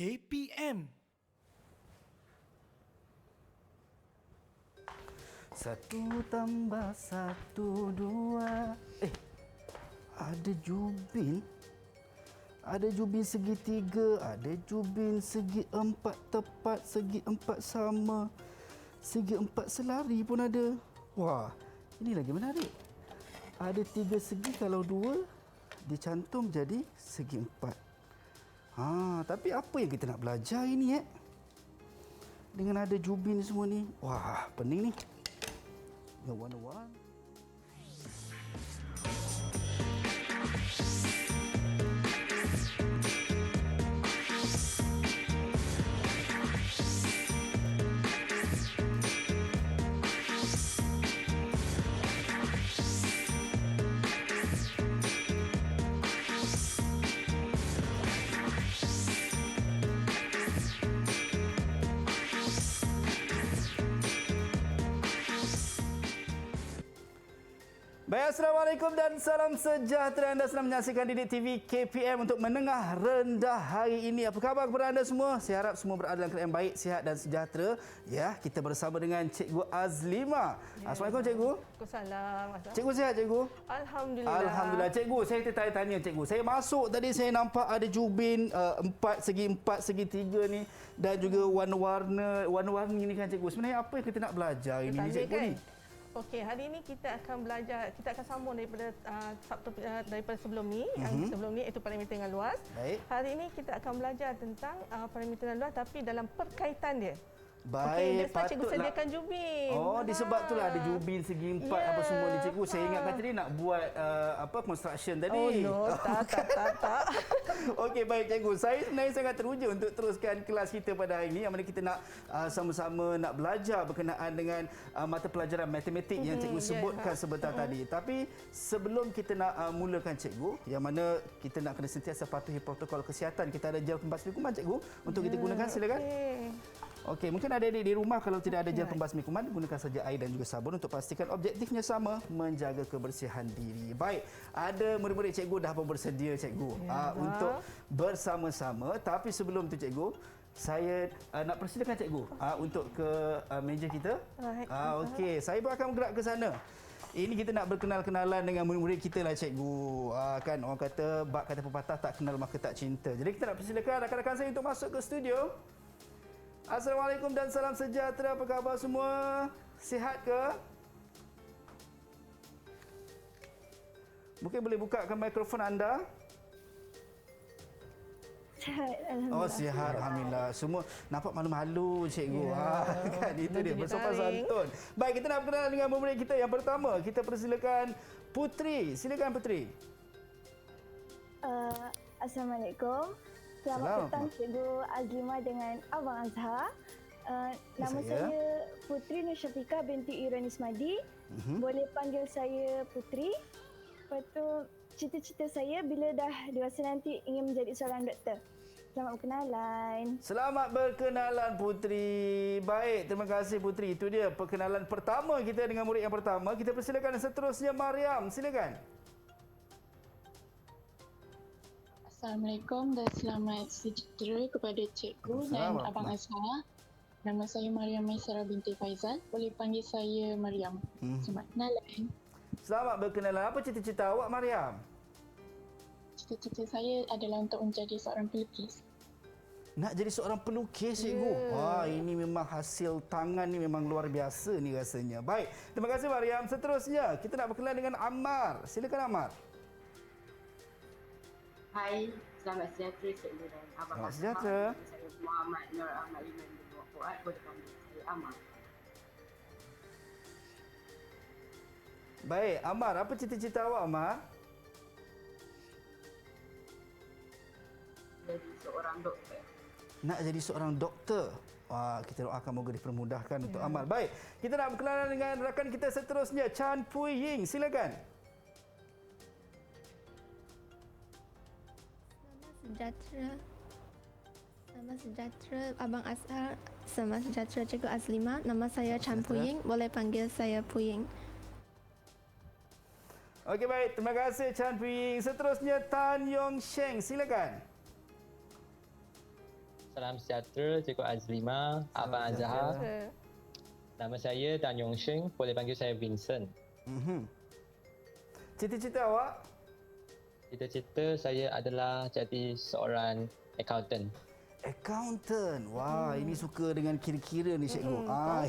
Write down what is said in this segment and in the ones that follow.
KPM. Satu tambah satu dua. Ada jubin. Ada jubin segitiga, ada jubin segi empat tepat, segi empat sama, segi empat selari pun ada. Wah, ini lagi menarik. Ada tiga segi, kalau dua dicantum jadi segi empat. Tapi apa yang kita nak belajar ini dengan ada jubin semua ni. Wah, pening ni. Yang warna-warna. Baik, Assalamualaikum dan salam sejahtera. Anda sedang menyaksikan Didik TV KPM untuk menengah rendah hari ini. Apa khabar kepada anda semua? Saya harap semua berada dalam keadaan baik, sihat dan sejahtera. Ya, kita bersama dengan Cikgu Azlima. Ya. Assalamualaikum Cikgu. Waalaikumsalam. Cikgu sihat Cikgu? Alhamdulillah. Alhamdulillah. Cikgu, saya tanya Cikgu. Saya masuk tadi saya nampak ada jubin empat segi tiga ni dan juga warna-warni ni kan Cikgu. Sebenarnya apa yang kita nak belajar ini Tanya Cikgu kan? ni? Okey, hari ini kita akan belajar, kita akan sambung daripada faktor daripada sebelum ni, yang sebelum ni iaitu parameter dengan luas. Baik. Hari ini kita akan belajar tentang parameter dengan luas tapi dalam perkaitan dia. Baik, Okey, cikgu sediakan jubin. Oh, disebab itulah ada jubin segi empat apa semua ni Cikgu. Saya ingatkan tadi nak buat construction tadi. Oh no, tak. Okey, baik Cikgu. Saya sebenarnya sangat teruja untuk teruskan kelas kita pada hari ini yang mana kita nak sama-sama nak belajar berkenaan dengan mata pelajaran matematik yang Cikgu sebutkan sebentar tadi. Tapi sebelum kita nak mulakan Cikgu, yang mana kita nak kena sentiasa patuhi protokol kesihatan. Kita ada gel pembasmi kuman Cikgu untuk kita gunakan, silakan. Okey, mungkin adik-adik di rumah kalau tidak ada gel pembasmi kuman, gunakan saja air dan juga sabun untuk pastikan objektifnya sama, menjaga kebersihan diri. Baik, ada murid-murid cikgu dah pun bersedia Cikgu untuk bersama-sama. Tapi sebelum tu Cikgu, saya nak persilakan Cikgu untuk ke meja kita. Okey, saya pun akan bergerak ke sana. Ini kita nak berkenal-kenalan dengan murid-murid kita lah Cikgu. Kan orang kata, bab kata pepatah, tak kenal maka tak cinta. Jadi kita nak persilakan rakan-rakan saya untuk masuk ke studio. Assalamualaikum dan salam sejahtera. Apa khabar semua? Sihat ke? Mungkin boleh bukakan mikrofon anda. Sihat, Alhamdulillah. Oh, sihat. Alhamdulillah. Semua nampak malu-malu Cikgu. Kan itu dia, bersopan santun. Baik, kita nak berkenalan dengan murid kita. Yang pertama, kita persilakan Putri. Silakan Putri. Assalamualaikum. Selamat petang Cikgu Azlima dengan Abang Azhar. Nama saya Putri Nur Syafiqah binti Irwan Ismadi. Boleh panggil saya Putri. Lepas tu, cita-cita saya bila dah dewasa nanti ingin menjadi seorang doktor. Selamat berkenalan. Selamat berkenalan Putri. Baik, terima kasih Putri. Itu dia perkenalan pertama kita dengan murid yang pertama. Kita persilakan seterusnya Mariam. Silakan. Assalamualaikum dan selamat sejahtera kepada Cikgu dan Abang Azhar. Nama saya Mariam Maisara binti Faizal. Boleh panggil saya Mariam. Selamat berkenalan. Selamat berkenalan. Apa cita-cita awak Mariam? Cita-cita saya adalah untuk menjadi seorang pelukis. Nak jadi seorang pelukis Cikgu? Wah, ini memang hasil tangan ni memang luar biasa ni rasanya. Baik, terima kasih Mariam. Seterusnya, kita nak berkenalan dengan Ammar. Silakan Ammar. Hai, selamat sejahtera Cikgu dan Abang. Selamat sejahtera. Saya Muhammad Nur Ahmad Iman bin Fuad. Boleh panggil saya Ammar. Baik, Ammar, apa cita-cita awak Ammar? Jadi seorang doktor. Nak jadi seorang doktor. Wah, kita doakan moga dipermudahkan untuk Ammar. Baik, kita nak berkenalan dengan rakan kita seterusnya, Chan Pui Ying. Silakan. Selamat sejahtera Abang Azhar. Selamat sejahtera Cikgu Azlima. Nama saya Chan Puying. Boleh panggil saya Puying. Okey, baik. Terima kasih Chan Puying. Seterusnya Tan Yong Sheng. Silakan. Salam sejahtera Cikgu Azlima, Abang Azhar. Nama saya Tan Yong Sheng, boleh panggil saya Vincent. Cita-cita awak? Cita-cita saya adalah jadi seorang accountant. Accountant. Wah, ini suka dengan kira-kira ni cikgu.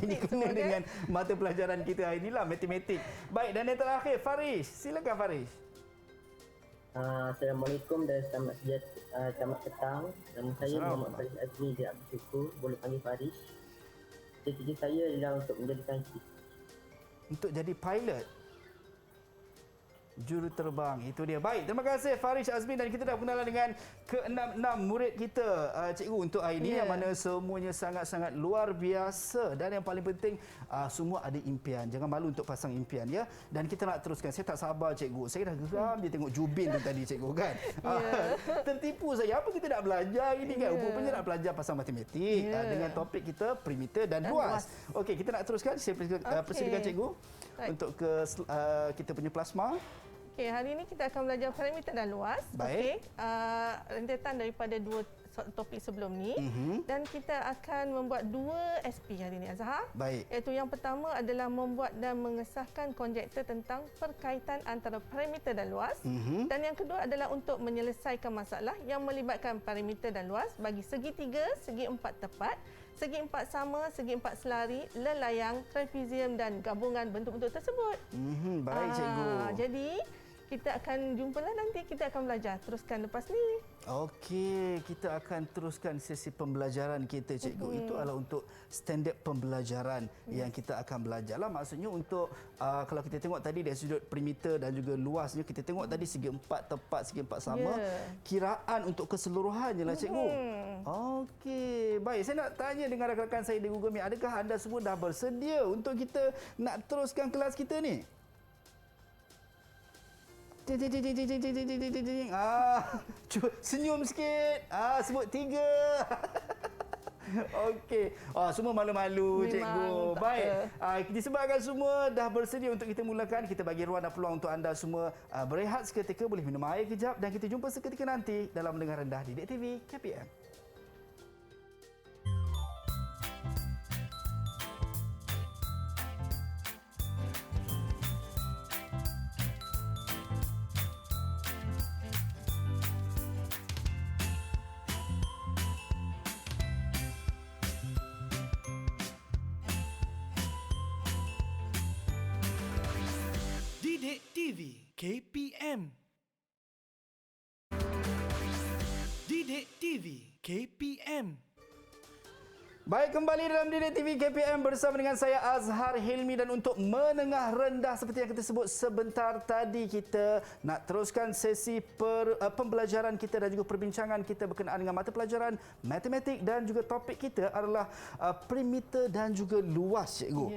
Ini kena semua, dengan mata pelajaran kita hari inilah, matematik. Baik, dan yang terakhir Faris. Silakan Faris. Assalamualaikum dan selamat petang. Nama saya Muhammad Faris Azmi bin Abdul Syukur, boleh panggil Faris. Cita-cita saya adalah untuk jadi pilot. Juruterbang, itu dia. Baik, terima kasih Faris Azmi, dan kita dah berkenalan dengan ke-6 murid kita cikgu untuk hari ini, yang mana semuanya sangat-sangat luar biasa, dan yang paling penting semua ada impian. Jangan malu untuk pasang impian ya. Dan kita nak teruskan. Saya tak sabar cikgu. Saya dah geram je tengok Jubin tu tadi cikgu kan. Tertipu saya. Apa kita nak belajar ini kan? Rupanya nak belajar pasal matematik dengan topik kita perimeter dan luas. Okey, kita nak teruskan. Saya persilakan cikgu untuk ke kita punya plasma. Okey, hari ini kita akan belajar perimeter dan luas. Baik. Okey, rentetan daripada dua topik sebelum ni, dan kita akan membuat 2 SP hari ini, Azhar. Baik. Iaitu yang pertama adalah membuat dan mengesahkan konjektor tentang perkaitan antara perimeter dan luas, dan yang kedua adalah untuk menyelesaikan masalah yang melibatkan perimeter dan luas bagi segi 3, segi 4 tepat, segi 4 sama, segi 4 selari, lelayang, trapezium dan gabungan bentuk-bentuk tersebut. Baik cikgu. Jadi kita akan jumpalah nanti, kita akan belajar. Teruskan lepas ni. Okey, kita akan teruskan sesi pembelajaran kita cikgu. Itu adalah untuk standard pembelajaran yang kita akan belajar lah. Maksudnya untuk kalau kita tengok tadi dari sudut perimeter dan juga luasnya, kita tengok tadi segi 4 tepat, segi 4 sama. Kiraan untuk keseluruhannya lah cikgu. Okey, baik. Saya nak tanya dengan rakan-rakan saya di Google Meet, adakah anda semua dah bersedia untuk kita nak teruskan kelas kita ni? Senyum sikit. Sebut 3. Okey. Semua malu-malu cikgu. Baik. Disebabkan semua dah bersedia untuk kita mulakan, kita bagi ruang dan peluang untuk anda semua berehat seketika, boleh minum air kejap, dan kita jumpa seketika nanti dalam Mendengar Rendah di Didik TV KPM. Didik TV KPM. Didik TV KPM. Baik, kembali dalam Didik TV KPM bersama dengan saya Azhar Hilmi, dan untuk menengah rendah seperti yang kita sebut sebentar tadi, kita nak teruskan sesi pembelajaran kita dan juga perbincangan kita berkenaan dengan mata pelajaran matematik, dan juga topik kita adalah perimeter dan juga luas cikgu.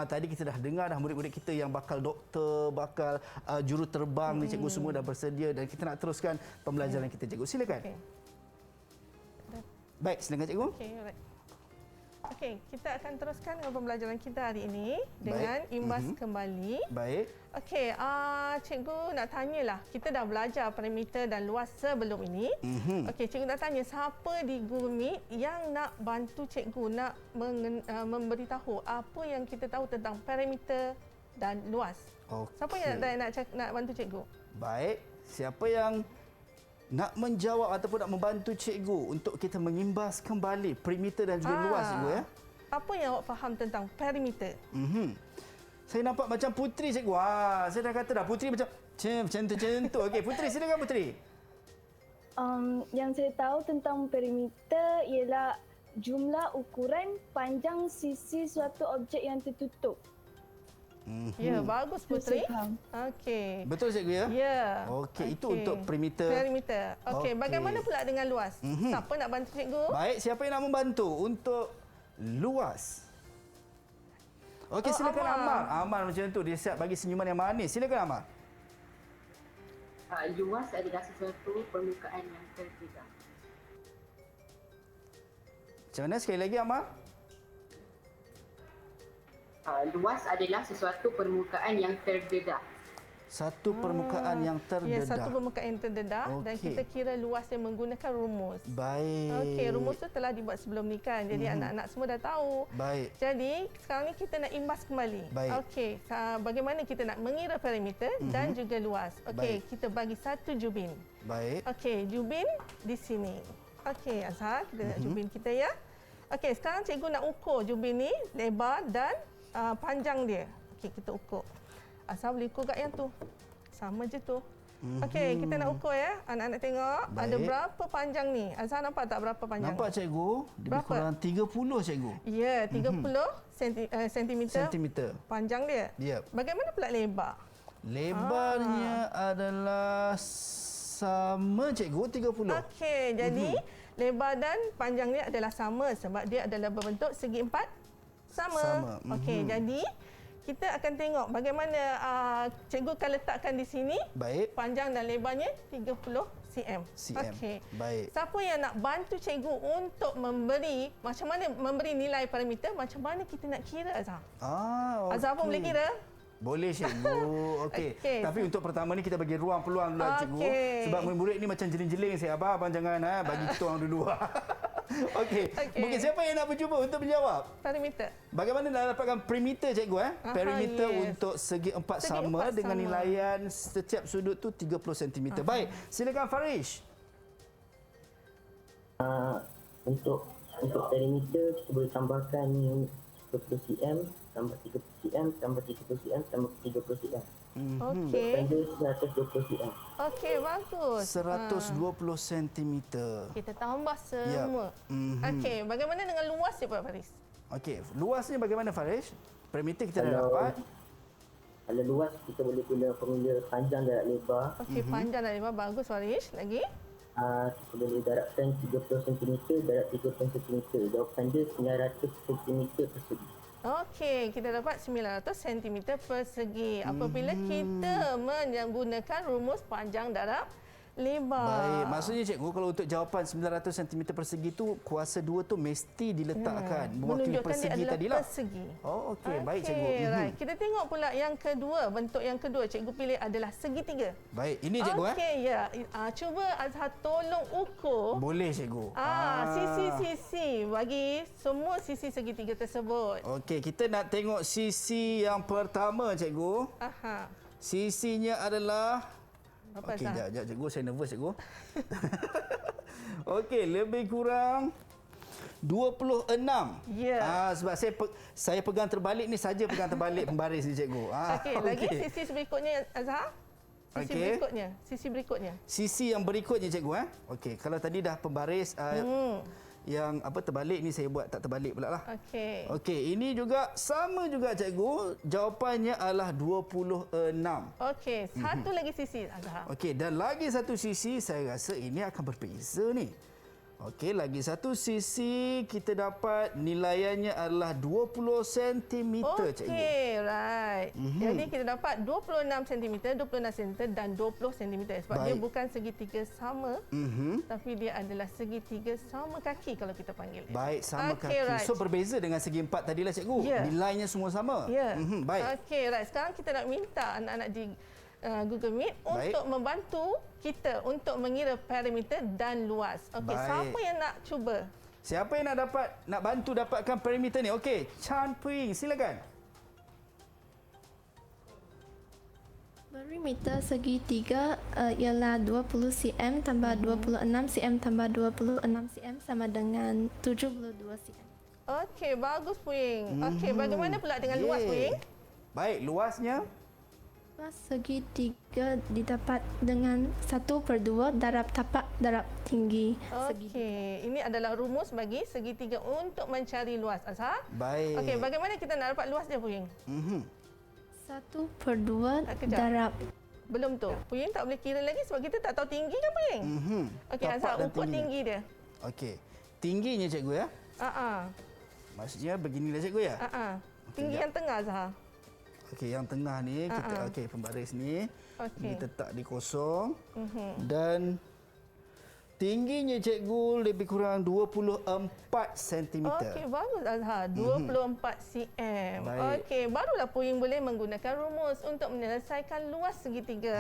Tadi kita dah dengar dah murid-murid kita yang bakal doktor, bakal juruterbang ni cikgu, semua dah bersedia, dan kita nak teruskan pembelajaran kita cikgu. Silakan. Baik, silakan cikgu. Okey, kita akan teruskan dengan pembelajaran kita hari ini dengan imbas kembali. Baik. Okey, cikgu nak tanyalah, kita dah belajar perimeter dan luas sebelum ini. Okey, cikgu nak tanya, siapa di Google Meet yang nak bantu cikgu nak memberitahu apa yang kita tahu tentang perimeter dan luas? Siapa yang nak bantu cikgu? Baik, siapa yang nak menjawab ataupun nak membantu cikgu untuk kita mengimbas kembali perimeter dan juga luas cikgu ya? Apa yang awak faham tentang perimeter? Saya nampak macam Putri cikgu. Saya dah kata dah, Putri macam tu. Okey, Putri silakan Putri. Yang saya tahu tentang perimeter ialah jumlah ukuran panjang sisi suatu objek yang tertutup. Ya, bagus Putri. Okey. Betul cikgu ya? Ya. Okey, itu untuk perimeter. Perimeter. Okey, bagaimana pula dengan luas? Siapa nak bantu cikgu? Baik, siapa yang nak membantu untuk luas? Okey, silakan Amal. Amal macam tu, dia siap bagi senyuman yang manis. Silakan Amal. Luas adalah sesuatu permukaan yang terdedah. Macam mana sekali lagi Amal? Luas adalah sesuatu permukaan yang terdedah. Satu permukaan yang terdedah. Ya, satu permukaan yang terdedah dan kita kira luasnya menggunakan rumus. Baik. Okey, rumus tu telah dibuat sebelum ni kan. Jadi anak-anak semua dah tahu. Baik. Jadi sekarang ni kita nak imbas kembali. Baik. Okey, bagaimana kita nak mengira perimeter dan juga luas. Okey, kita bagi satu jubin. Baik. Okey, jubin di sini. Okey, Azhar, kita nak jubin kita ya. Okey, sekarang cikgu nak ukur jubin ni lebar dan panjang dia. Okey, kita ukur. Azhar boleh ukur kat yang tu. Sama je tu. Okey, kita nak ukur ya. Anak-anak tengok. Baik. Ada berapa panjang ni? Azhar nampak tak berapa panjang? Nampak cikgu? Lebih Berapa? kurang 30 cikgu. Ya, 30 sentimeter Sentimeter. panjang dia. Ya. Bagaimana pula lebar? Lebarnya adalah sama cikgu 30. Okey, jadi lebar dan panjangnya adalah sama sebab dia adalah berbentuk segi empat sama. Sama. Okey, jadi kita akan tengok bagaimana cikgu akan letakkan di sini Baik. panjang dan lebarnya 30 cm. Okey. Baik. Siapa yang nak bantu cikgu untuk memberi macam mana memberi nilai parameter, macam mana kita nak kira Azhar? Okey. Azhar pun boleh kira? Boleh cikgu. Okey. Okey. Tapi untuk pertama ni kita bagi ruang peluang dulu cikgu. Okey. Sebab murid-murid ni macam jeling-jeling saya abang jangan bagi kita orang dulu. Okey. Mungkin siapa yang nak bercuba untuk menjawab? Parameter. Bagaimana nak dapatkan perimeter cikgu perimeter yes. untuk segi empat Segi sama empat dengan sama. nilaian setiap sudut tu 30 cm. Baik, silakan Farish. Untuk perimeter kita boleh tambahkan 30 cm tambah 30 cm tambah 30 cm tambah 30 cm. Okey. Pendek 120 cm. Okey, bagus. 120 cm. Kita tambah semua. Okey, bagaimana dengan luas dia Pak Faris? Okey, luasnya bagaimana Farish? Perimeter kita dah dapat. Kalau luas kita boleh guna formula panjang darab lebar. Okey, panjang dan lebar bagus Faris. Lagi? Kita boleh darabkan 30 cm darab 30 cm. Jawapan dia 900 cm persegi. Okey, kita dapat 900 cm persegi apabila kita menggunakan rumus panjang darab lebar. Baik, maksudnya cikgu kalau untuk jawapan 900 cm persegi tu kuasa 2 tu mesti diletakkan mewakili menunjukkan persegi dia adalah tadilah. persegi. Oh, okey, baik cikgu. Right. Kita tengok pula yang kedua, bentuk yang kedua cikgu pilih adalah segitiga. Baik, ini cikgu Okey, ya. Cuba Azhar tolong ukur. Boleh cikgu. Sisi-sisi bagi semua sisi segitiga tersebut. Okey, kita nak tengok sisi yang pertama cikgu. Aha. Sisinya adalah Apa okey, Azhar? jap cikgu, saya nervous cikgu. Okey, lebih kurang 26. Ya. Sebab saya pegang terbalik ni saja pegang terbalik pembaris ni cikgu. Okey, lagi sisi berikutnya Azhar. Sisi berikutnya. Sisi yang berikutnya cikgu Okey, kalau tadi dah pembaris yang terbalik ni saya buat tak terbalik pula lah. Okey. Okey, ini juga sama juga cikgu. Jawapannya adalah 26. Okey, satu lagi sisi Azhar. Okey, dan lagi satu sisi saya rasa ini akan berbeza ni. Okey, lagi satu sisi kita dapat nilaiannya adalah 20 cm cikgu. Okey, right. Jadi kita dapat 26 cm, 26 cm dan 20 cm sebab dia bukan segitiga sama, tapi dia adalah segitiga sama kaki kalau kita panggil. Baik, sama kaki. Right. So berbeza dengan segi empat tadilah cikgu. Yeah. Nilainya semua sama. Ya. Baik. Okey, right. Sekarang kita nak minta anak-anak di Google Meet untuk membantu kita untuk mengira perimeter dan luas. Okey, siapa yang nak cuba? Siapa yang nak bantu dapatkan perimeter ni? Okey, Chan Puing, silakan. Perimeter segitiga ialah 20 cm tambah 26 cm tambah 26 cm sama dengan 72 cm. Okey, bagus Puing. Okey, bagaimana pula dengan luas Puing? Baik, luasnya? Luas segitiga didapat dengan 1/2 darab tapak darab tinggi segitiga. Okey, ini adalah rumus bagi segitiga untuk mencari luas. Azhar? Baik. Okey, bagaimana kita nak dapat luas dia Puing? 1/2 darab. Belum tu. Puing tak boleh kira lagi sebab kita tak tahu tinggi kan Puing? Okey, Azhar ukur tinggi dia. Okey. Tingginya cikgu ya? Maksudnya beginilah cikgu ya? Tinggi yang tengah Azhar. Okey, yang tengah ni kita pembaris ni Okey. kita letak di kosong dan tingginya cikgu lebih kurang 24 cm. Okey, bagus Azhar. 24 cm. Baik. Okey, barulah puing boleh menggunakan rumus untuk menyelesaikan luas segitiga.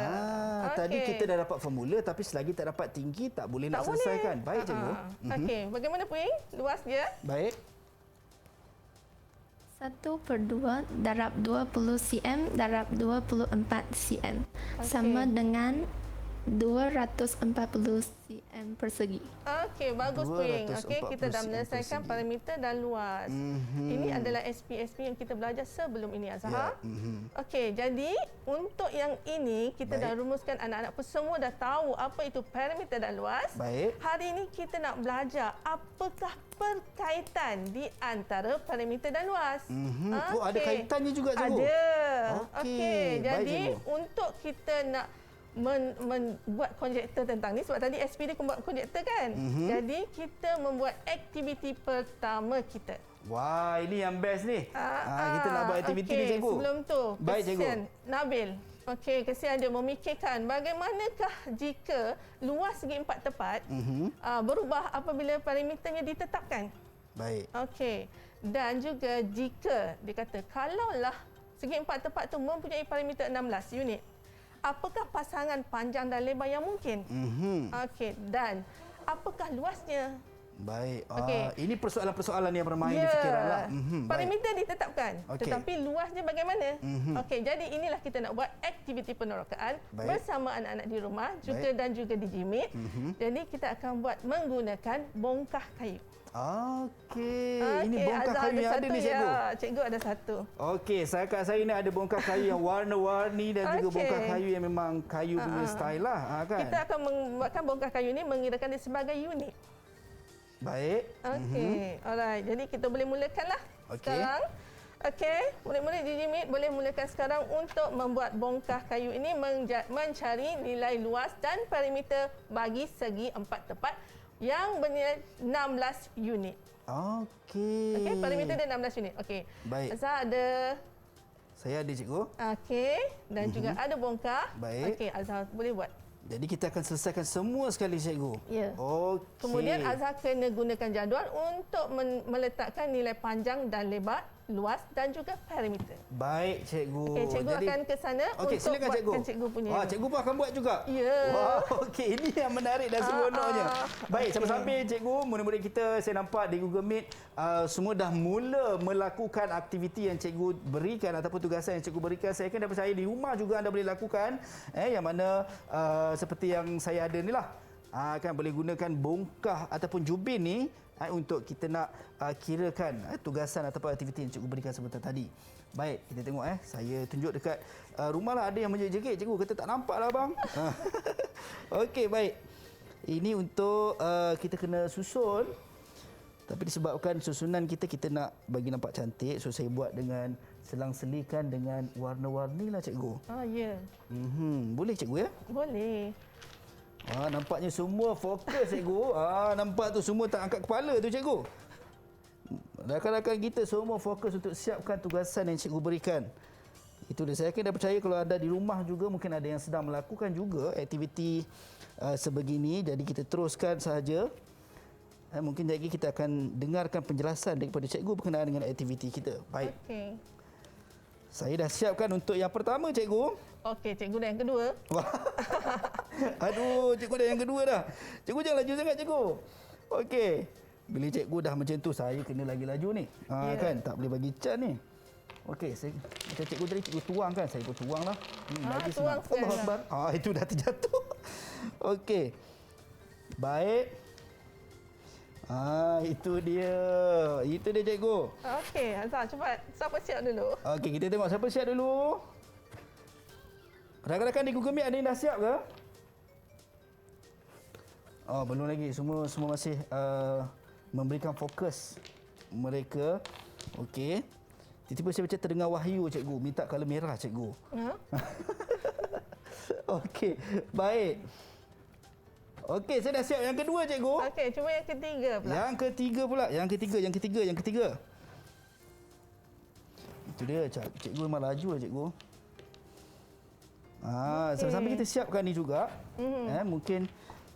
Tadi kita dah dapat formula tapi selagi tak dapat tinggi tak boleh nak selesaikan. Baik cikgu. Okey, bagaimana puing? Luas dia? Baik. 1/2 darab 20 cm darab 24 cm sama dengan 240 cm persegi. Okey, bagus puing. Okey, kita dah menyelesaikan parameter dan luas. Ini adalah SP yang kita belajar sebelum ini Azhar. Okey, jadi untuk yang ini kita dah rumuskan, anak-anak pun semua dah tahu apa itu parameter dan luas. Baik. Hari ini kita nak belajar apakah perkaitan di antara parameter dan luas. Oh, ada kaitannya juga cikgu. Ada. Okey, jadi baik, untuk kita nak membuat konjektor tentang ni, sebab tadi SPD membuat konjektor kan. Jadi kita membuat aktiviti pertama kita. Wah, ini yang best ni. Kita nak buat aktiviti ni cikgu. Sebelum tu, baik cikgu. Nabil. Okey, kesian dia memikirkan bagaimanakah jika luas segi empat tepat berubah apabila parameternya ditetapkan. Baik. Okey. Dan juga jika dia kata kalaulah segi empat tepat tu mempunyai parameter 16 unit, apakah pasangan panjang dan lebar yang mungkin? Okey, dan apakah luasnya? Baik. Okey. Ini persoalan-persoalan yang bermain di fikiranlah. Parameter ditetapkan, tetapi luasnya bagaimana? Okey, jadi inilah kita nak buat aktiviti penerokaan bersama anak-anak di rumah juga dan juga di Jimit. Jadi kita akan buat menggunakan bongkah kayu. Okey. Ini bongkah kayu yang ada ni cikgu. Ya, cikgu ada satu. Okey, kat saya ni ada bongkah kayu yang warna-warni dan juga bongkah kayu yang memang kayu punya style lah, kan. Kita akan membuatkan bongkah kayu ni mengirakan dia sebagai unit. Baik. Okey. Alright. Jadi kita boleh mulakanlah sekarang. Okey. Murid-murid di Jimit boleh mulakan sekarang untuk membuat bongkah kayu ini mencari nilai luas dan parameter bagi segi empat tepat yang bernilai 16 unit. Okey. Okey, parameter dia 16 unit. Okey. Baik. Azhar ada. Saya ada cikgu. Okey. Dan juga ada bongkah. Baik. Okey, Azhar boleh buat. Jadi kita akan selesaikan semua sekali cikgu. Ya. Okey. Kemudian Azhar kena gunakan jadual untuk meletakkan nilai panjang dan lebar, luas dan juga parameter. Baik cikgu. Okey, cikgu akan ke sana untuk silakan, buatkan cikgu punya. Cikgu pun akan buat juga? Ya. Wah, okey, ini yang menarik dan seronoknya. Baik, sambil-sambil cikgu, murid-murid kita saya nampak di Google Meet semua dah mula melakukan aktiviti yang cikgu berikan ataupun tugasan yang cikgu berikan. Saya kan dah percaya di rumah juga anda boleh lakukan yang mana seperti yang saya ada ni lah. Kan boleh gunakan bongkah ataupun jubin ni untuk kita nak kirakan tugasan ataupun aktiviti yang cikgu berikan sebentar tadi. Baik, kita tengok saya tunjuk dekat rumah lah, ada yang menjegit cikgu kata tak nampak lah bang. Okey, baik. Ini untuk kita kena susun. Tapi disebabkan susunan kita nak bagi nampak cantik, so saya buat dengan selang-selikan dengan warna-warni lah cikgu. Ya. Boleh cikgu ya? Boleh. Nampaknya semua fokus cikgu. Nampak tu semua tak angkat kepala tu cikgu. Rakan-rakan kita semua fokus untuk siapkan tugasan yang cikgu berikan. Itu dia. Saya dah percaya kalau anda di rumah juga mungkin ada yang sedang melakukan juga aktiviti sebegini. Jadi kita teruskan sahaja. Mungkin lagi kita akan dengarkan penjelasan daripada cikgu berkenaan dengan aktiviti kita. Baik. Okey. Saya dah siapkan untuk yang pertama cikgu. Okey, cikgu dah yang kedua. Aduh, cikgu dah yang kedua dah. Cikgu jangan laju sangat cikgu. Okey. Bila cikgu dah macam tu, saya kena lagi laju ni. Kan, tak boleh bagi can ni. Okey, macam cikgu tadi, cikgu tuang kan. Saya pun tuang lah. Lagi tuang senang. Allah Akbar. Itu dah terjatuh. Okey. Baik. Itu dia. Itu dia cikgu. Okey, Azhar cepat. Siapa siap dulu? Okey, kita tengok siapa siap dulu. Rakan-rakan di Google Meet ada yang dah siap ke? Belum lagi. Semua masih memberikan fokus mereka. Okey. Tiba-tiba saya macam terdengar wahyu cikgu. Minta color merah cikgu. Okey. Baik. Okey, saya dah siap yang kedua cikgu. Okey, cuba yang ketiga pula. Yang ketiga. Itu dia, cikgu memang laju lah cikgu. Sambil-sambil kita siapkan ni juga. Mungkin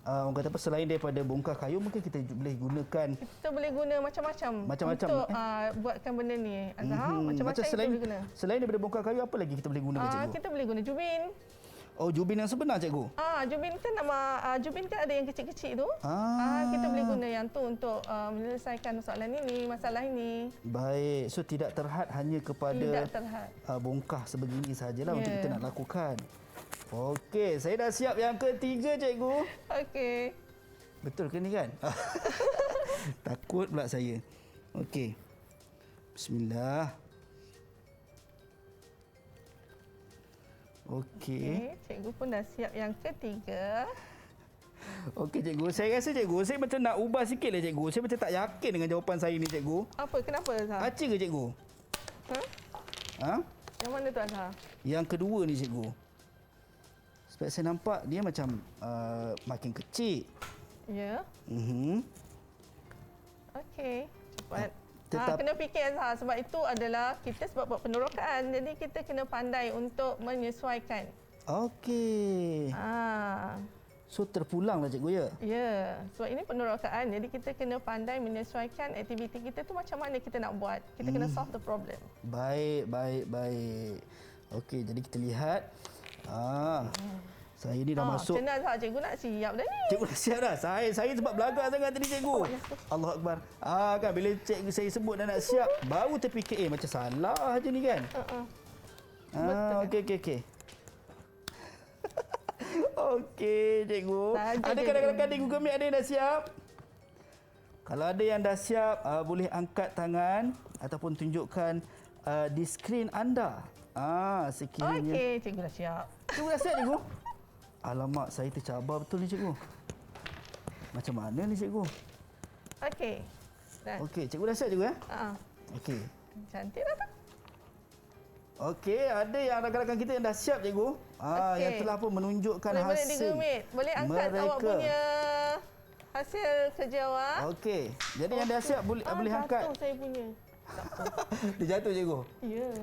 orang kata apa, selain daripada bongkar kayu, mungkin kita boleh gunakan Kita boleh guna macam-macam Macam-macam, untuk buatkan benda ni. Azhar, macam-macam kita boleh guna. Selain daripada bongkar kayu, apa lagi kita boleh gunakan, cikgu? Kita boleh guna jubin. Oh, jubin yang sebenar, cikgu? Jubin kan jubin kan ada yang kecil-kecil tu. Kita boleh guna yang tu untuk menyelesaikan soalan ini, masalah ini. Baik, so tidak terhad hanya kepada Tidak terhad. Bongkar sebegini sajalah untuk kita nak lakukan. Okey, saya dah siap yang ketiga, cikgu. Okey. Betul ke ni kan? Takut pula saya. Okey. Bismillah. Okey. Cikgu pun dah siap yang ketiga. Okey, cikgu. Saya rasa cikgu, saya macam nak ubah sikit lah, cikgu. Saya macam tak yakin dengan jawapan saya ni, cikgu. Apa? Kenapa, Azhar? Acik ke, cikgu? Yang mana tu, Azhar? Yang kedua ni, cikgu. Sebab saya nampak dia macam makin kecil. Ya. Okey. Cepat. Kena fikir, Azhar. Sebab itu adalah kita sebab buat penerokaan. Jadi kita kena pandai untuk menyesuaikan. Okey. So terpulanglah, cikgu, ya? Ya. Sebab ini penerokaan. Jadi kita kena pandai menyesuaikan aktiviti kita tu macam mana kita nak buat. Kita kena solve the problem. Baik. Okey, jadi kita lihat. Saya ni dah masuk. Macam mana, Azhar? Cikgu nak siap dah ni. Cikgu dah siap dah. Saya sebab belagak sangat tadi, cikgu. Allah Akbar. Kan bila cikgu saya sebut dah nak siap, baru terfikir, macam salah je ni kan? Okey. Okey, cikgu. Adakah rakan-rakan di Google Meet ada yang dah siap? Kalau ada yang dah siap, boleh angkat tangan ataupun tunjukkan di skrin anda. Sekiranya. Okey, cikgu dah siap. Cikgu dah siap, cikgu? Alamak, saya tercabar betul ni, cikgu. Macam mana ni, cikgu? Okey. Okey, cikgu dah siap, cikgu, ya? Okey. Cantik dah tu. Okey, ada yang rakan-rakan kita yang dah siap, cikgu. Yang telah pun menunjukkan hasil. Boleh angkat awak punya hasil kerja awak. Okey. Jadi yang dah siap boleh angkat. Jatuh saya punya. Dia jatuh, cikgu? Ya.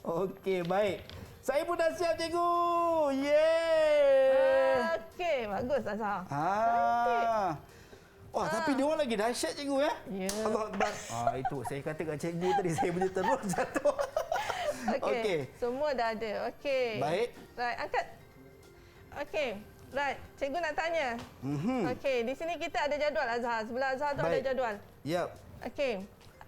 Okey, baik. Saya pun dah siap, cikgu. Yeay. Okey, bagus, Azhar. Wah, tapi dia orang lagi dahsyat, cikgu, ya? Ya. Allah Akbar. Itu saya kata kat cikgu tadi, saya punya terus jatuh. Okey. Semua dah ada. Okey. Baik. Right, angkat. Okey. Right, cikgu nak tanya. Okey, di sini kita ada jadual, Azhar. Sebelah Azhar tu ada jadual. Yap. Okey.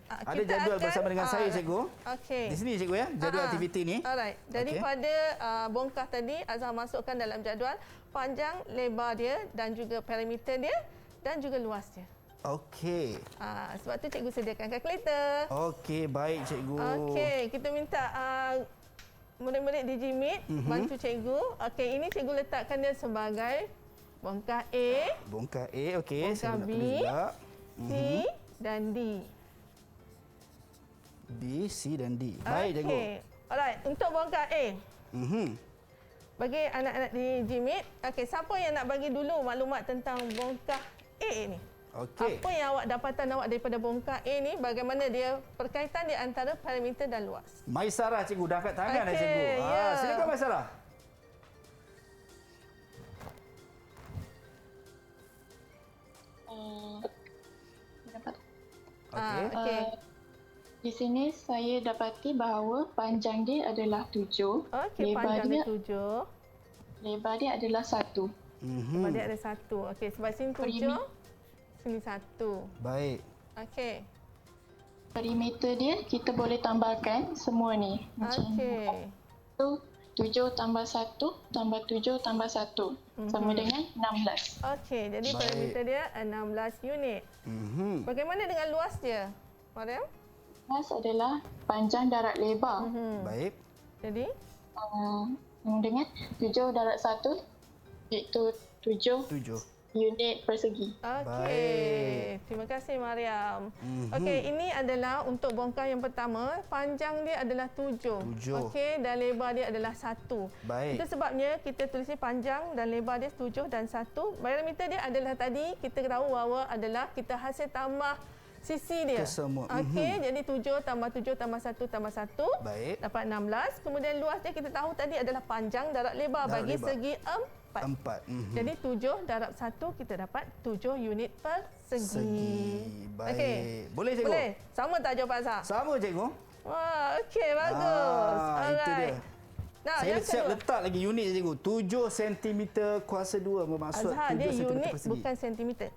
Ada jadual bersama dengan saya, cikgu. Okey. Di sini, cikgu, ya? Jadual aktiviti ni. Alright. Daripada bongkar tadi, Azhar masukkan dalam jadual panjang, lebar dia dan juga perimeter dia dan juga luas dia. Okey. Sebab tu cikgu sediakan kalkulator. Okey, baik, cikgu. Okey, kita minta murid-murid Digimit bantu cikgu. Okey, ini cikgu letakkan dia sebagai bongkar A. Bongkar A, okey. Bongkar B, C dan D. B, C dan D. Baik, cikgu. Okey. Alright, untuk bongkar A. Bagi anak-anak di Digimit, okey, siapa yang nak bagi dulu maklumat tentang bongkar A ni? Okey. Apa yang dapatan awak daripada bongkar A ni, bagaimana dia perkaitan di antara perimeter dan luas? Maisarah, cikgu, dah angkat tangan dah, cikgu. Silakan, Maisarah. Okey. Di sini saya dapati bahawa panjang dia adalah 7. Okey, panjang dia 7. Lebar dia adalah 1. Lebar dia ada 1. Okey, sebab sini 7, sini 1. Baik. Okey. Perimeter dia kita boleh tambahkan semua ni. Okey. 7 tambah 1 tambah 7 tambah 1 sama dengan 16. Okey, jadi perimeter dia 16 unit. Bagaimana dengan luas dia, Mariam? Luas adalah panjang darab lebar. Baik. Jadi? Dengan 7 darab 1 iaitu 7 unit persegi. Okey. Terima kasih, Mariam. Okey, ini adalah untuk bongkar yang pertama. Panjang dia adalah 7. Okey, dan lebar dia adalah 1. Baik. Itu sebabnya kita tulis panjang dan lebar dia 7 dan 1. Perimeter dia adalah tadi kita tahu bahawa adalah kita hasil tambah sisi dia. Okey, jadi 7 tambah 7 tambah 1 tambah 1. Baik. Dapat 16. Kemudian luas dia kita tahu tadi adalah panjang darab lebar bagi segi 4. Jadi 7 darab 1 kita dapat 7 unit persegi. Baik. Okey. Boleh cikgu? Boleh. Sama tak jawapan Azhar? Sama cikgu. Wah, okey, bagus. Itu dia. Nah, Saya yang siap kedua. letak lagi unit cikgu. 7 cm kuasa 2 bermaksud Azhar, 7 dia cm unit persegi. bukan sentimeter.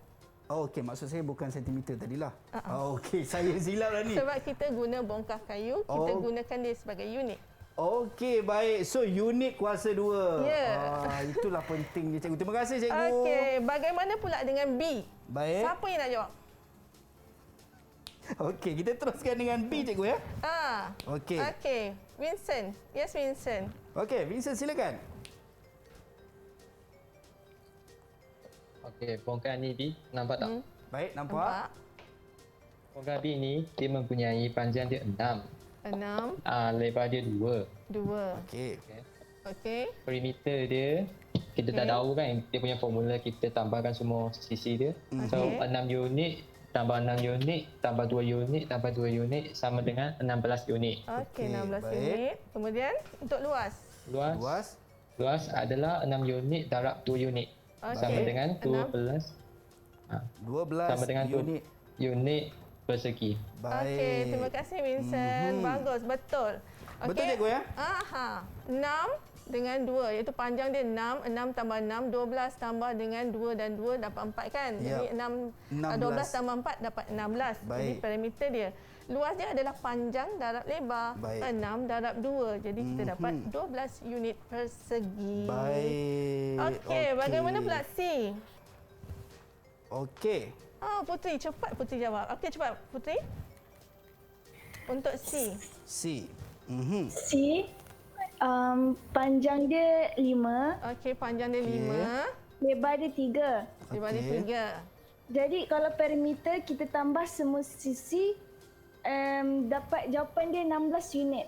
Oh, okey. Maksud saya bukan sentimeter tadilah. Okey, saya silap dah ni. Sebab kita guna bongkar kayu, kita gunakan dia sebagai unit. Okey, baik. So, unit kuasa 2. Ya. Itulah pentingnya cikgu. Terima kasih cikgu. Okey, bagaimana pula dengan B? Baik. Siapa yang nak jawab? Okey, kita teruskan dengan B cikgu ya. Okey. Okey, Vincent. Yes, Vincent. Okey, Vincent silakan. Okey, bongkar ni B, nampak tak? Baik, nampak. Bongkar B ni, dia mempunyai panjang dia 6. 6. Lebar dia 2. 2. Okey. Okey. Perimeter dia, kita tak tahu kan dia punya formula, kita tambahkan semua sisi dia. So, 6 unit tambah 6 unit, tambah 2 unit, tambah 2 unit sama dengan 16 unit. Okey, 16 unit. Kemudian untuk luas. Luas adalah 6 unit darab 2 unit. Sama dengan 12. 12 sama dengan unit. Unit persegi. Baik. Okey, terima kasih Vincent. Bagus, betul. Betul cikgu ya? 6 dengan 2 iaitu panjang dia 6, 6 tambah 6, 12 tambah dengan 2 dan 2 dapat 4 kan. Jadi 12 tambah 4 dapat 16. Baik. Jadi parameter dia. Luas dia adalah panjang darab lebar. Baik. 6 darab 2. Jadi kita dapat 12 unit persegi. Baik. Okey, bagaimana pula C? Okey. Putri, cepat Putri jawab. Okey, cepat Putri. Untuk C. C. C, panjang dia 5. Okey, panjang dia 5. Lebar dia 3. Lebar dia 3. Jadi kalau perimeter kita tambah semua sisi, dapat jawapan dia 16 unit.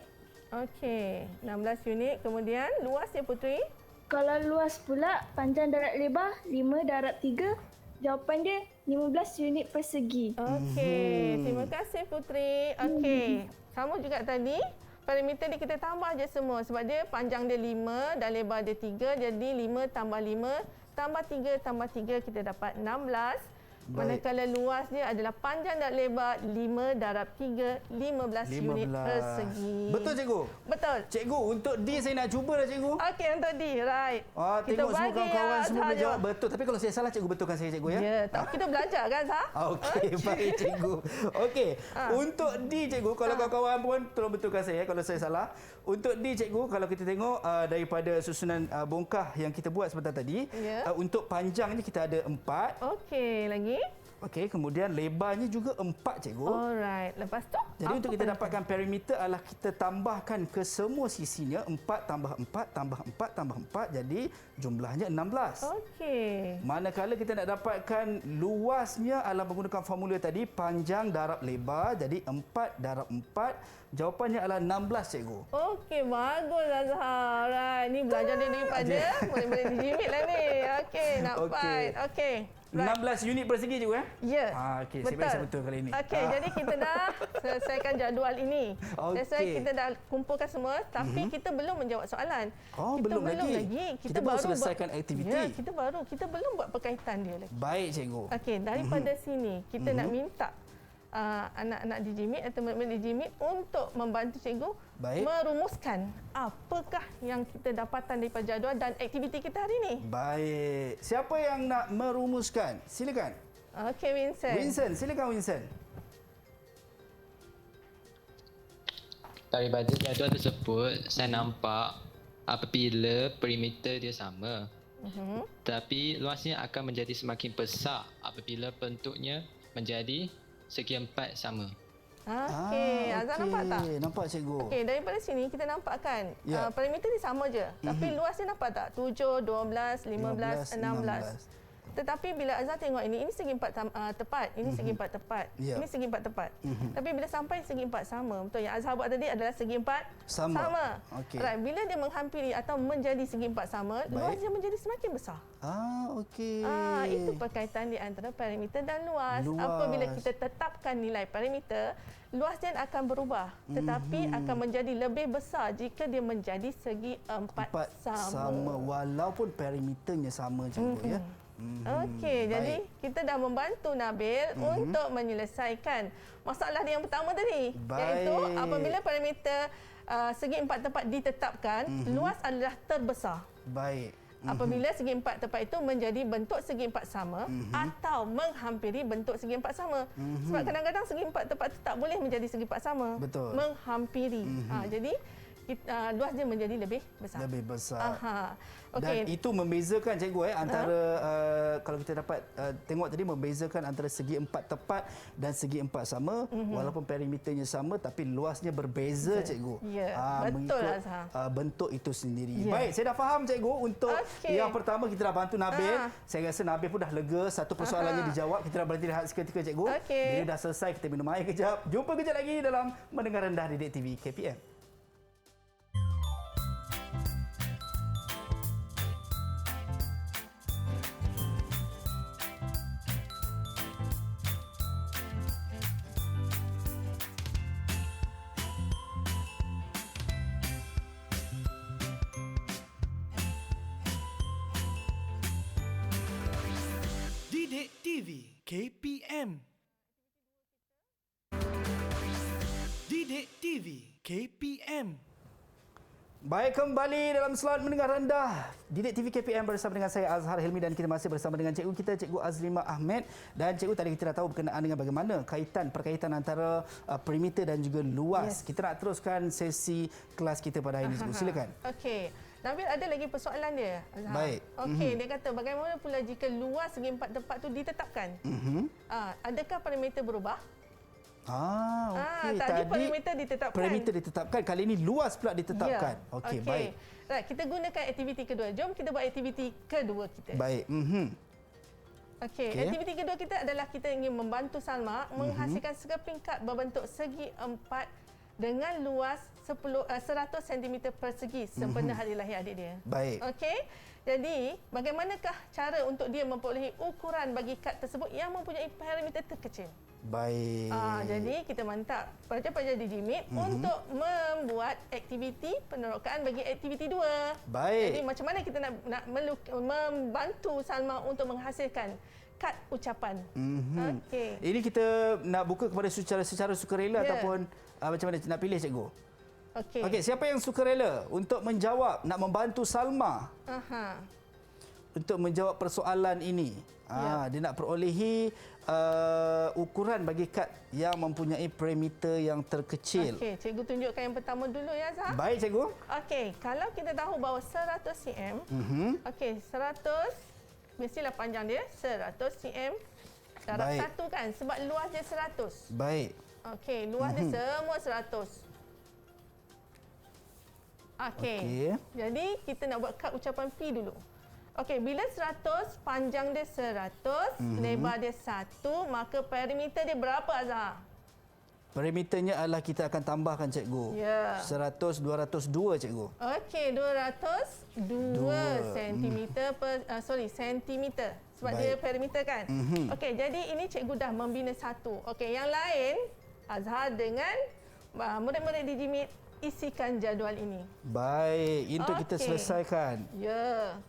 Okey, 16 unit. Kemudian luas ya Putri? Kalau luas pula, panjang darab lebar 5 darab 3, jawapan dia 15 unit persegi. Okey, terima kasih Putri. Okey, sama juga tadi. Parameter dia kita tambah je semua sebab dia panjang dia 5 dan lebar dia 3. Jadi 5 tambah 5 tambah 3 tambah 3 kita dapat 16. Manakala luas dia adalah panjang dan lebar 5 darab 3, 15 unit persegi. Betul cikgu? Betul. Cikgu, untuk D saya nak cuba dah cikgu. Okey, untuk D, right. Tengok semua kawan-kawan semua menjawab betul. Tapi kalau saya salah, cikgu betulkan saya cikgu ya? Ya, kita belajar kan Sah? Okey, baik cikgu. Okey, untuk D cikgu, kalau kawan-kawan pun tolong betulkan saya kalau saya salah. Untuk D cikgu, kalau kita tengok daripada susunan bongkah yang kita buat sebentar tadi, untuk panjangnya kita ada 4. Okey, lagi? Okey, kemudian lebarnya juga 4 cikgu. Alright, lepas tu? Jadi untuk kita dapatkan perimeter adalah kita tambahkan ke semua sisinya 4 tambah 4 tambah 4 tambah 4, jadi jumlahnya 16. Okey. Manakala kita nak dapatkan luasnya adalah menggunakan formula tadi, panjang darab lebar, jadi 4 darab 4, jawapannya adalah 16 cikgu. Okey, bagus Azhar. Alright, ni belajar daripada boleh-boleh dijimit lah ni. Okey, nak fight. Okey. 16 unit persegi cikgu Ya. Okey, saya rasa betul kali ini. Okey, jadi kita dah selesaikan jadual ini. That's why kita dah kumpulkan semua tapi kita belum menjawab soalan. Belum lagi. Kita baru selesaikan aktiviti. Ya, kita belum buat perkaitan dia lagi. Baik cikgu. Okey, daripada sini kita nak minta anak-anak DigiMeet atau murid-murid DigiMeet untuk membantu cikgu merumuskan apakah yang kita dapatan daripada jadual dan aktiviti kita hari ini. Baik. Siapa yang nak merumuskan? Silakan. Okey, Vincent. Vincent, silakan Vincent. Daripada jadual tersebut, saya nampak apabila perimeter dia sama, tapi luasnya akan menjadi semakin besar apabila bentuknya menjadi segi 4 sama. Okey, Azhar nampak tak? Nampak cikgu. Okey, daripada sini kita nampak kan perimeter ni sama je. Tapi luasnya nampak tak? 7, 12, 15, 16. Tetapi bila Azhar tengok ini segi 4 tepat, ini segi 4 tepat, ini segi 4 tepat. Tapi bila sampai segi 4 sama, betul yang Azhar buat tadi adalah segi 4 sama. Okey. Right. Bila dia menghampiri atau menjadi segi 4 sama, luas dia menjadi semakin besar. Okey. Itu perkaitan di antara perimeter dan luas. Apabila kita tetapkan nilai perimeter, luas dia akan berubah, tetapi akan menjadi lebih besar jika dia menjadi segi 4 sama. Walaupun perimeternya sama cikgu ya. Okey, jadi kita dah membantu Nabil untuk menyelesaikan masalah dia yang pertama tadi, iaitu apabila perimeter segi 4 tepat ditetapkan, luas adalah terbesar. Baik. Apabila segi 4 tepat itu menjadi bentuk segi 4 sama atau menghampiri bentuk segi 4 sama. Sebab kadang-kadang segi 4 tepat itu tak boleh menjadi segi 4 sama. Betul. Menghampiri. Jadi luas dia menjadi lebih besar. Lebih besar. Okay. Dan itu membezakan cikgu antara kalau kita dapat tengok tadi membezakan antara segi 4 tepat dan segi 4 sama walaupun perimeternya sama tapi luasnya berbeza cikgu. Ya, betul Azhar. Bentuk itu sendiri. Baik, saya dah faham cikgu untuk yang pertama kita dah bantu Nabil. Saya rasa Nabil pun dah lega satu persoalannya dijawab. Kita dah berhenti rehat seketika cikgu. Bila dah selesai kita minum air kejap. Jumpa kejap lagi dalam Mendengar Rendah Didik TV KPM. Didik TV KPM. Didik TV KPM. Baik, kembali dalam slot Mendengar Rendah Didik TV KPM bersama dengan saya Azhar Hilmi dan kita masih bersama dengan cikgu kita, Cikgu Azlimah Ahmed. Dan cikgu tadi kita dah tahu berkenaan dengan bagaimana perkaitan antara perimeter dan juga luas. Kita nak teruskan sesi kelas kita pada hari ini, cikgu. Silakan. Okey. Nabil ada lagi persoalan dia, Azhar. Baik. Okey, dia kata bagaimana pula jika luas segi 4 tepat tu ditetapkan? Adakah perimeter berubah? Okey. Tadi perimeter ditetapkan. Perimeter ditetapkan. Kali ini luas pula ditetapkan. Okey, baik. Right, kita gunakan aktiviti kedua. Jom kita buat aktiviti kedua kita. Baik. Okey, aktiviti kedua kita adalah kita ingin membantu Salma menghasilkan sekeping kad berbentuk segi 4 dengan luas 100 cm persegi sempena hari lahir adik dia. Baik. Okey. Jadi, bagaimanakah cara untuk dia memperolehi ukuran bagi kad tersebut yang mempunyai perimeter terkecil? Baik. Jadi kita minta pelajar-pelajar di JIMIT untuk membuat aktiviti penerokaan bagi aktiviti 2. Baik. Jadi macam mana kita nak membantu Salma untuk menghasilkan kad ucapan. Okey. Ini kita nak buka kepada secara sukarela ataupun macam mana nak pilih cikgu? Okey, siapa yang sukarela untuk menjawab, nak membantu Salma untuk menjawab persoalan ini? Dia nak perolehi ukuran bagi kad yang mempunyai perimeter yang terkecil. Okey, cikgu tunjukkan yang pertama dulu ya, Zah. Baik, cikgu. Okey, kalau kita tahu bahawa 100 cm, okey, 100 mestilah panjang dia 100 cm darab 1 kan sebab luas dia 100. Baik. Okey, luas dia semua 100. Okey. Jadi kita nak buat kad ucapan P dulu. Okey, bila 100, panjang dia 100, lebar dia 1, maka perimeter dia berapa, Azhar? Perimeternya adalah kita akan tambahkan, cikgu. 100, 202, cikgu. Okey, 202 sentimeter. Sebab dia perimeter kan? Okey, jadi ini cikgu dah membina satu. Okey, yang lain, Azhar dengan murid-murid di JIMIT isikan jadual ini. Baik, itu kita selesaikan. Ya.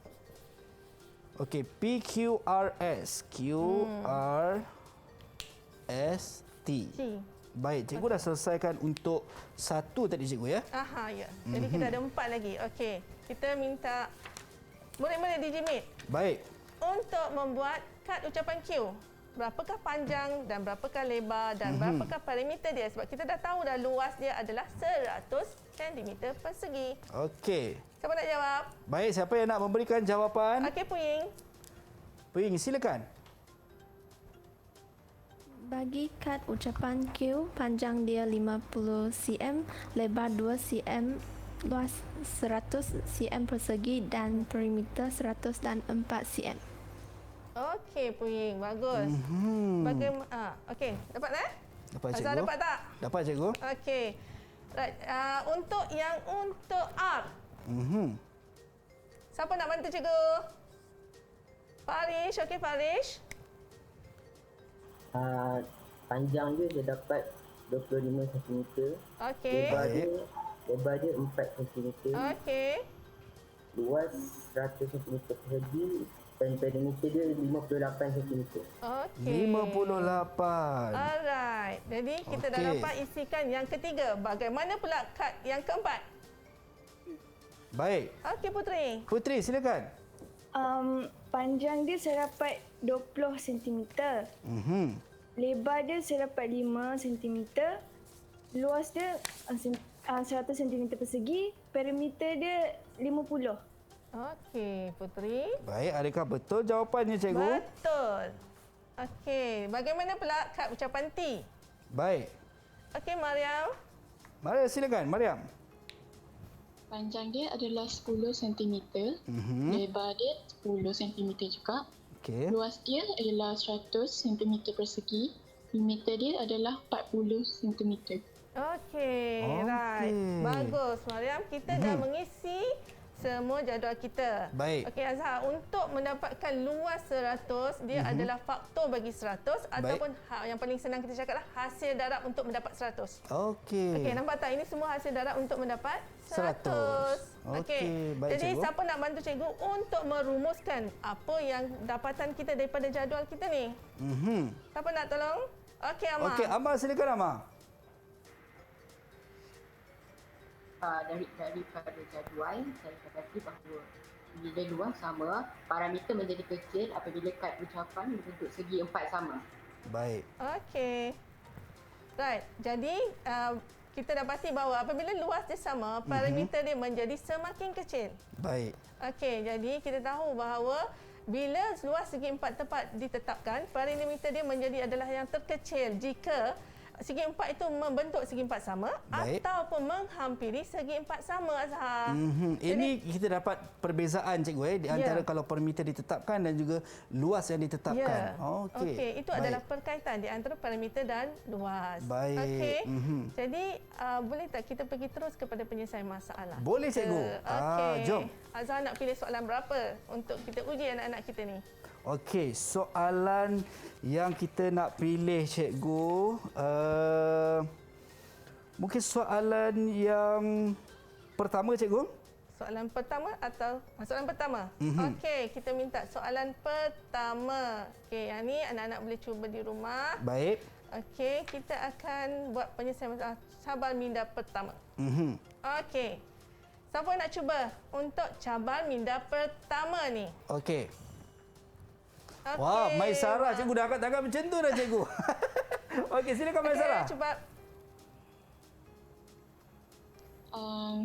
Okey, PQRS. QRST. Baik, cikgu dah selesaikan untuk satu tadi, cikgu ya? Ya. Jadi kita ada 4 lagi. Okey, kita minta murid-murid di JIMIT. Baik. Untuk membuat kad ucapan Q. Berapakah panjang dan berapakah lebar dan berapakah perimeter dia? Sebab kita dah tahu dah luas dia adalah 100 cm persegi. Okey. Siapa nak jawab? Baik, siapa yang nak memberikan jawapan? Okey, Puying. Puying, silakan. Bagi kad ucapan Q, panjang dia 50 cm, lebar 2 cm, luas 100 cm persegi dan perimeter 104 cm. Okey, Puying. Bagus. Bagaimana? Okey, dapat tak? Dapat, Azhar cikgu. dapat tak? Dapat, cikgu. Okey. Right. Untuk R. Siapa nak bantu cikgu? Farish. Okey, Farish. Panjang dia dapat 25 cm. Okey. Lebar dia 4 cm. Okey. Luas 100 cm persegi. Dan perimeter dia 58 cm. Okey. 58. Alright. Jadi kita dah Okey. dapat isikan yang ketiga. Bagaimana pula kad yang keempat? Baik. Okey, Putri. Putri, silakan. Panjang dia saya dapat 20 cm. Lebar dia saya dapat 5 cm. Luas dia 100 cm persegi. Perimeter dia 50. Okey, Putri. Baik, adakah betul jawapannya, cikgu? Betul. Okey, bagaimana pula kad ucapan T? Baik. Okey, Mariam. Mari, silakan, Mariam. Panjang dia adalah 10 cm. Lebar dia 10 cm juga. Okey. Luas dia adalah 100 cm persegi. Perimeter dia adalah 40 cm. Okey, right. Bagus, Mariam. Kita dah mengisi semua jadual kita. Baik. Okey, Azhar, untuk mendapatkan luas 100, dia adalah faktor bagi 100 ataupun yang paling senang kita cakaplah hasil darab untuk mendapat 100. Okey. Okey, nampak tak? Ini semua hasil darab untuk mendapat 100. 100. Okey, baik, Jadi cikgu. siapa nak bantu cikgu untuk merumuskan apa yang dapatan kita daripada jadual kita ni? Siapa nak tolong? Okey, Amar. Okey, Amar, silakan, Amar. Daripada jadual, saya katakan bahawa bila luas sama, parameter menjadi kecil apabila kad ucapan berbentuk segi empat sama. Baik. Okey. Right. Jadi kita dapati bahawa apabila luas dia sama, parameter dia menjadi semakin kecil. Baik. Okey, jadi kita tahu bahawa bila luas segi empat tepat ditetapkan, parameter dia menjadi adalah yang terkecil jika segi empat itu membentuk segi empat sama. Baik. Ataupun menghampiri segi empat sama, Azhar. Ini kita dapat perbezaan, cikgu, di antara kalau parameter ditetapkan dan juga luas yang ditetapkan. Okey. Okey, itu adalah perkaitan di antara parameter dan luas. Baik. Okey. Jadi boleh tak kita pergi terus kepada penyelesaian masalah? Boleh, cikgu. Okey. Jom. Azhar nak pilih soalan berapa untuk kita uji anak-anak kita ni? Okey, soalan yang kita nak pilih, cikgu, mungkin soalan yang pertama, cikgu. Soalan pertama atau soalan pertama? Okey, kita minta soalan pertama. Okey, yang ni anak-anak boleh cuba di rumah. Baik. Okey, kita akan buat penyelesaian masalah cabar minda pertama. Okey. Siapa nak cuba untuk cabar minda pertama ni? Okey. Okay. Wah, Maisara, cikgu dah angkat tangan macam tu dah, cikgu. Okey, silakan Maisara. Okey, cuba.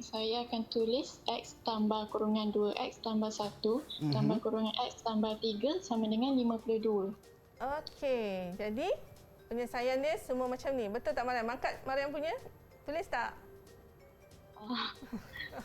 Saya akan tulis X tambah kurungan 2X tambah 1 tambah kurungan X tambah 3 sama dengan 52. Okey, jadi penyelesaian dia semua macam ni. Betul tak, Mariam? Angkat Mariam punya. Tulis tak?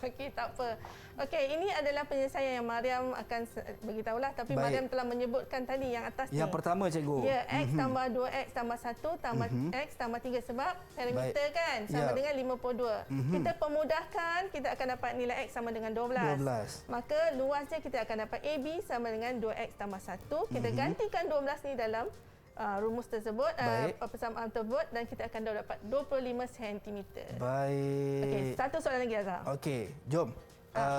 Okey, tak apa. Okey, ini adalah penyelesaian yang Mariam akan beritahulah. Tapi Baik. Mariam telah menyebutkan tadi yang atas ni. Yang pertama, cikgu. Ya, X tambah 2X tambah 1 tambah X tambah 3 sebab parameter kan sama dengan 52. Kita pemudahkan, kita akan dapat nilai X sama dengan 12. Maka luasnya kita akan dapat AB sama dengan 2X tambah 1. Kita gantikan 12 ni dalam rumus tersebut, persamaan tersebut dan kita akan dapat 25 cm. Baik. Okey, satu soalan lagi, Azhar. Okey, jom.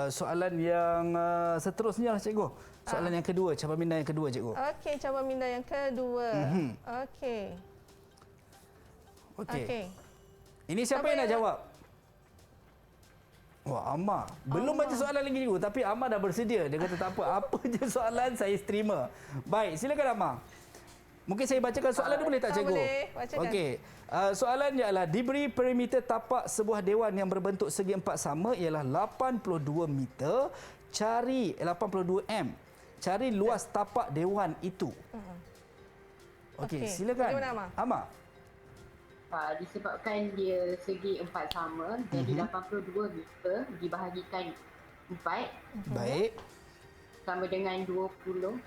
Soalan yang seterusnya lah, cikgu. Soalan yang kedua, cabar minda yang kedua, cikgu. Okey, cabar minda yang kedua. Okey. Okey. Ini siapa yang nak jawab? Wah, Amar. Belum baca soalan lagi, cikgu. Tapi Amar dah bersedia. Dia kata tak apa. Apa je soalan, saya terima. Baik, silakan Amar. Mungkin saya bacakan soalan tu boleh tak, cikgu? Boleh, bacakan. Okey. Soalannya adalah, diberi perimeter tapak sebuah dewan yang berbentuk segi empat sama ialah 82 meter. Cari 82 M. Cari luas tapak dewan itu. Okey, silakan. Amar. Disebabkan dia segi empat sama, jadi 82 meter dibahagikan 4 Baik. sama dengan 20.4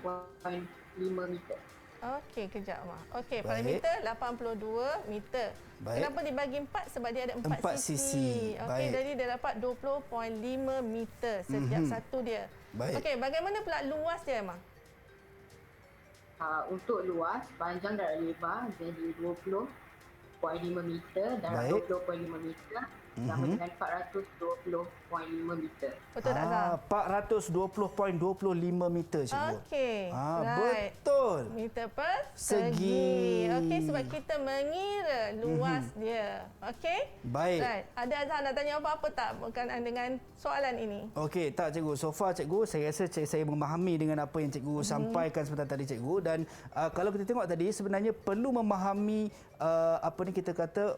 meter. Okey, kejap Mak. Okey, parameter 82 meter. Baik. Kenapa dibagi 4? Sebab dia ada 4 4 sisi. sisi. Okey, Baik. jadi dia dapat 20.5 meter setiap satu dia. Baik. Okey, bagaimana pula luas dia Mak? Untuk luas, panjang dan lebar jadi 20.5 meter dan Baik. 20.5 meter sama dengan 420.5 meter. Betul tak Zah? 420.25 meter, cikgu. Okey. Right. Betul. Meter per Segi. segi. Okey, sebab kita mengira luas dia. Okey? Baik. Right. Ada Azhar nak tanya apa-apa tak berkenaan dengan soalan ini? Okey, tak cikgu. So far cikgu, saya rasa saya memahami dengan apa yang cikgu sampaikan sebentar tadi cikgu, dan kalau kita tengok tadi sebenarnya perlu memahami apa ni kita kata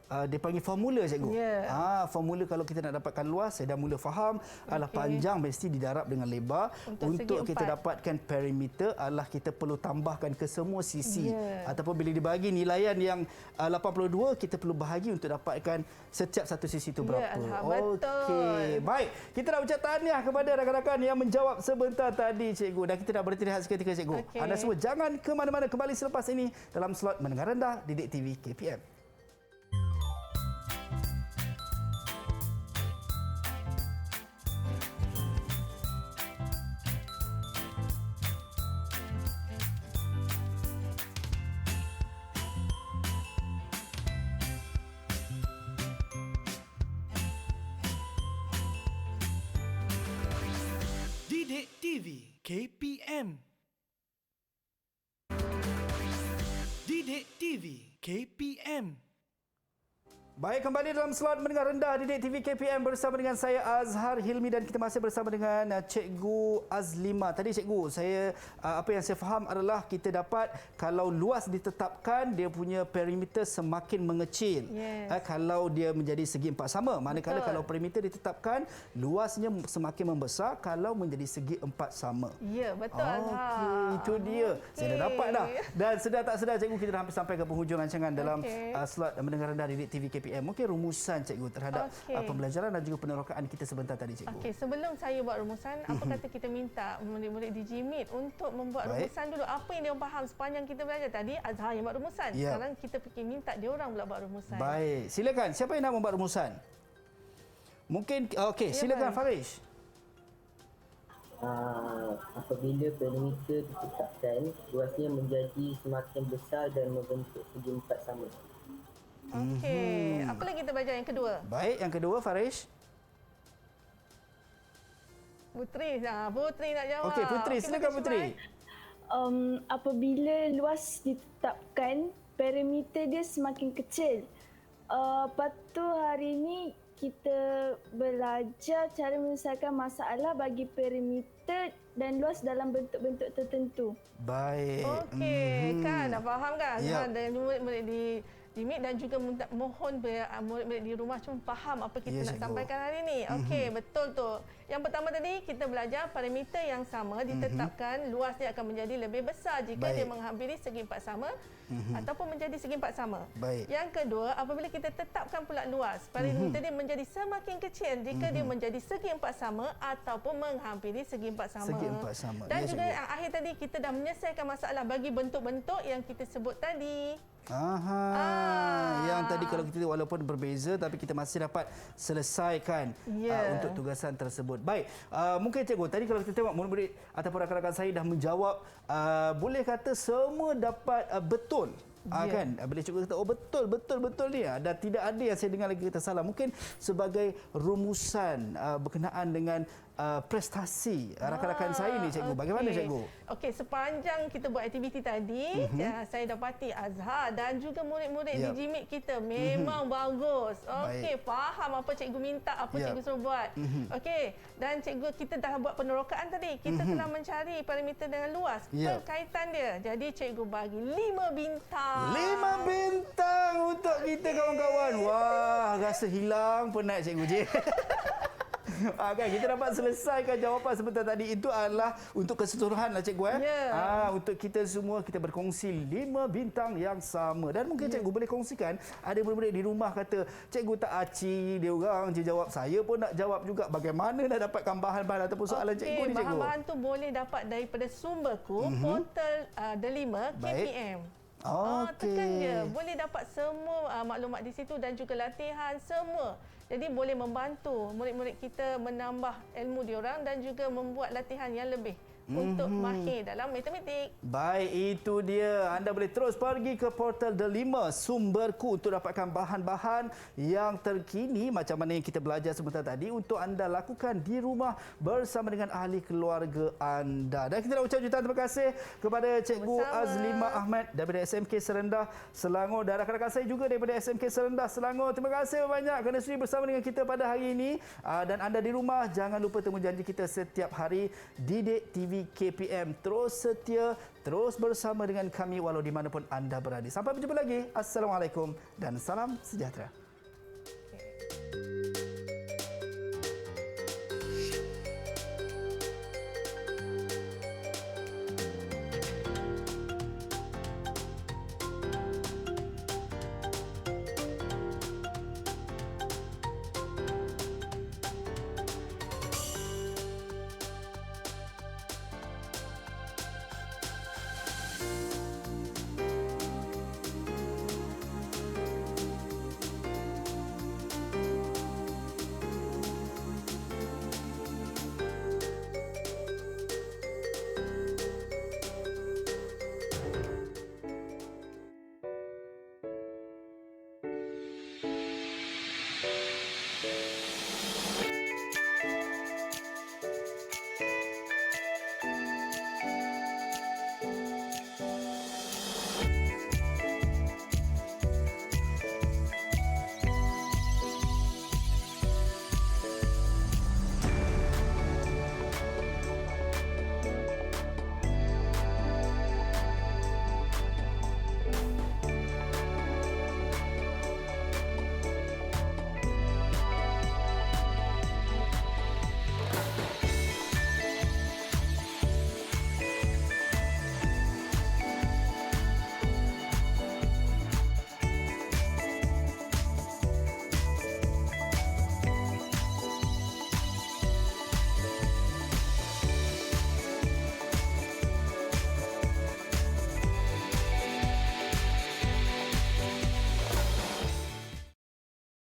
dia panggil formula cikgu. Ya. Formula kalau kita nak dapatkan luas, saya dah mula faham, adalah panjang mesti didarab dengan lebar. Untuk kita dapatkan perimeter adalah kita perlu tambahkan ke semua sisi. Ataupun bila dibagi nilaian yang 82, kita perlu bahagi untuk dapatkan setiap satu sisi itu berapa. Okey. Baik, kita nak ucap tahniah kepada rakan-rakan yang menjawab sebentar tadi cikgu, dan kita nak berhenti rehat seketika cikgu. Anda semua jangan ke mana-mana, kembali selepas ini dalam slot Mendengar Rendah Didik TV KPM. Didik TV KPM. Didik TV KPM. Baik, kembali dalam slot Mendengar Rendah Didik TV KPM bersama dengan saya Azhar Hilmi, dan kita masih bersama dengan Cikgu Azlima. Tadi cikgu, apa yang saya faham adalah kita dapat kalau luas ditetapkan, dia punya perimeter semakin mengecil. Kalau dia menjadi segi empat sama. Manakala kalau perimeter ditetapkan, luasnya semakin membesar kalau menjadi segi empat sama. Ya, betul Azhar. Okey, itu dia. Saya dah dapat dah. Dan sedar tak sedar cikgu, kita dah hampir sampai ke penghujung rancangan dalam slot Mendengar Rendah Didik TV KPM. Mungkin rumusan cikgu terhadap pembelajaran dan juga penerokaan kita sebentar tadi cikgu. Okey, sebelum saya buat rumusan, apa kata kita minta murid-murid di GMIT untuk membuat rumusan dulu. Apa yang dia pahamsepanjang kita belajar tadi, Azhar yang buat rumusan. Sekarang kita pergi minta dia orang pula buat rumusan. Baik, silakan. Siapa yang nak membuat rumusan? Mungkin okey, silakan Farish. Apabila perimeter ditetapkan, luasnya menjadi semakin besar dan membentuk segi empat sama. Okey, apa lagi kita belajar yang kedua? Baik, yang kedua Farish. Putri nak jawab. Okey, Putri, silakan Putri. Apabila luas ditetapkan, perimeter dia semakin kecil. Lepas tu hari ini kita belajar cara menyelesaikan masalah bagi perimeter dan luas dalam bentuk-bentuk tertentu. Baik. Okey, kan dah faham kan? Dan murid-murid di GMIT dan juga mohon murid-murid di rumah cuma faham apa kita nak sampaikan hari ini. Okey, betul tu. Yang pertama tadi kita belajar parameter yang sama ditetapkan, luasnya akan menjadi lebih besar jika dia menghampiri segi empat sama ataupun menjadi segi empat sama. Yang kedua, apabila kita tetapkan pula luas, parameter dia menjadi semakin kecil jika dia menjadi segi empat sama ataupun menghampiri segi empat sama. Segi empat sama. Dan juga yang akhir tadi kita dah menyelesaikan masalah bagi bentuk-bentuk yang kita sebut tadi. Yang tadi kalau kita walaupun berbeza tapi kita masih dapat selesaikan untuk tugasan tersebut. Baik, mungkin cikgu tadi kalau kita tengok murid-murid ataupun rakan-rakan saya dah menjawab, boleh kata semua dapat betul. Kan bila cikgu kata betul ni, dan tidak ada yang saya dengar lagi kata salah. Mungkin sebagai rumusan berkenaan dengan prestasi rakan-rakan saya ni cikgu. Bagaimana cikgu? Okey, sepanjang kita buat aktiviti tadi, saya dapati Azhar dan juga murid-murid di GMIT kita memang bagus. Okey, faham apa cikgu minta, apa cikgu suruh buat. Okey, dan cikgu kita dah buat penerokaan tadi. Kita telah mencari parameter dengan luas, perkaitan dia. Jadi cikgu bagi 5 bintang. 5 bintang untuk kita kawan-kawan. Wah, rasa hilang penat cikgu je. Kan kita dapat selesaikan jawapan sebentar tadi. Itu adalah untuk keseluruhan lah cikgu. Untuk kita semua, kita berkongsi 5 bintang yang sama. Dan mungkin cikgu boleh kongsikan, ada murid-murid di rumah kata, cikgu tak aci, dia orang je jawab, saya pun nak jawab juga. Bagaimana nak dapatkan bahan-bahan ataupun soalan cikgu ni cikgu? Bahan-bahan tu boleh dapat daripada sumberku, portal Delima KPM. Tekan je. Boleh dapat semua maklumat di situ dan juga latihan semua. Jadi boleh membantu murid-murid kita menambah ilmu diorang dan juga membuat latihan yang lebih untuk mahir dalam matematik. Baik, itu dia. Anda boleh terus pergi ke portal Delima Sumberku untuk dapatkan bahan-bahan yang terkini macam mana yang kita belajar sebentar tadi untuk anda lakukan di rumah bersama dengan ahli keluarga anda. Dan kita nak ucap jutaan terima kasih kepada Cikgu Azlimah Ahmad daripada SMK Serendah Selangor dan rakan-rakan saya juga daripada SMK Serendah Selangor. Terima kasih banyak kerana sudi bersama dengan kita pada hari ini. Dan anda di rumah, jangan lupa temu janji kita setiap hari Didik TV KPM. Terus setia, terus bersama dengan kami walau di mana pun anda berada. Sampai berjumpa lagi. Assalamualaikum dan salam sejahtera.